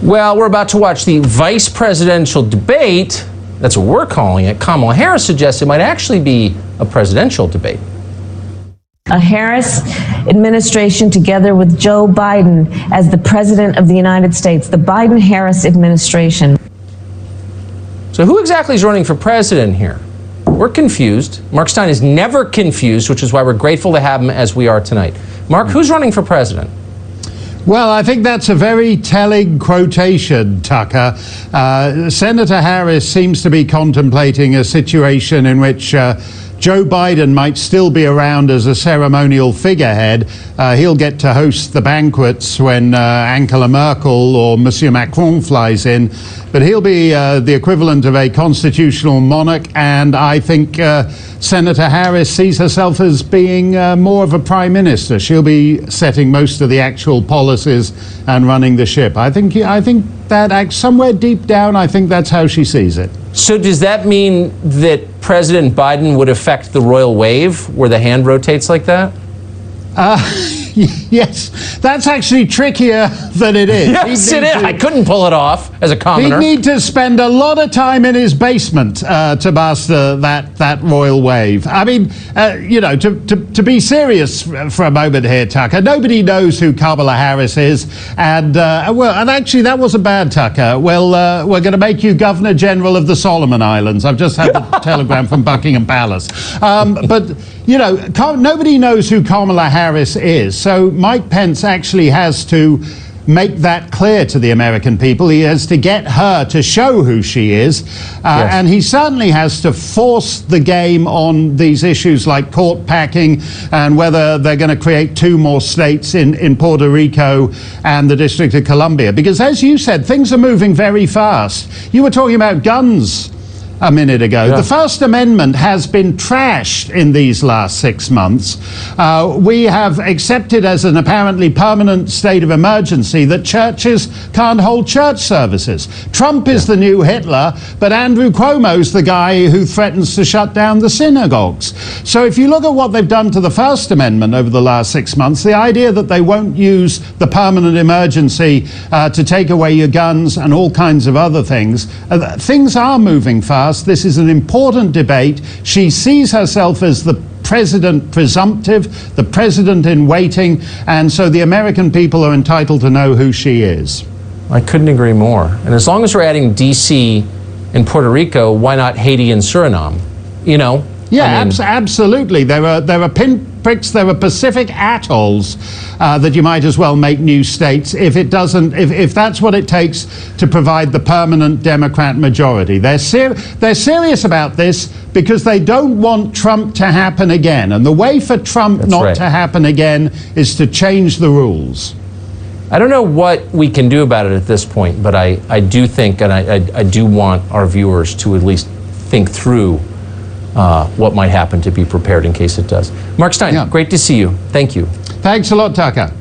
Well, we're about to watch the vice presidential debate. That's what we're calling it. Kamala Harris suggests it might actually be a presidential debate. A Harris administration together with Joe Biden as the president of the United States, the Biden-Harris administration. So who exactly is running for president here? We're confused. Mark Steyn is never confused, which is why we're grateful to have him as we are tonight. Mark, who's running for president? Well, I think that's a very telling quotation, Tucker. Senator Harris seems to be contemplating a situation in which Joe Biden might still be around as a ceremonial figurehead. He'll get to host the banquets when Angela Merkel or Monsieur Macron flies in. But he'll be the equivalent of a constitutional monarch, and I think Senator Harris sees herself as being more of a prime minister. She'll be setting most of the actual policies and running the ship. I think that somewhere deep down, I think that's how she sees it. So does that mean that President Biden would affect the royal wave, where the hand rotates like that? Yes, that's actually trickier than it is. Yes, it is. I couldn't pull it off as a commoner. He'd need to spend a lot of time in his basement to master that royal wave. I mean, to be serious for a moment here, Tucker, nobody knows who Kamala Harris is. And actually, that wasn't bad, Tucker. Well, we're going to make you Governor General of the Solomon Islands. I've just had the telegram from Buckingham Palace. But nobody knows who Kamala Harris is. So Mike Pence actually has to make that clear to the American people. He has to get her to show who she is. Yes. And he certainly has to force the game on these issues like court packing and whether they're going to create 2 more states in Puerto Rico and the District of Columbia. Because as you said, things are moving very fast. You were talking about guns a minute ago. Yeah. The First Amendment has been trashed in these last 6 months. We have accepted as an apparently permanent state of emergency that churches can't hold church services. Trump is the new Hitler, but Andrew Cuomo's the guy who threatens to shut down the synagogues. So if you look at what they've done to the First Amendment over the last 6 months, the idea that they won't use the permanent emergency to take away your guns and all kinds of other things, things are moving fast. This is an important debate. She sees herself as the president presumptive, the president in waiting, and so the American people are entitled to know who she is. I couldn't agree more. And as long as we're adding D.C. and Puerto Rico, why not Haiti and Suriname? Yeah, absolutely. There are pinpricks, there are Pacific atolls that you might as well make new states if that's what it takes to provide the permanent Democrat majority. They're serious about this because they don't want Trump to happen again. And the way for Trump to happen again is to change the rules. I don't know what we can do about it at this point, but I do think, and I do want our viewers to at least think through what might happen, to be prepared in case it does. Mark Steyn, great to see you. Thank you. Thanks a lot, Tucker.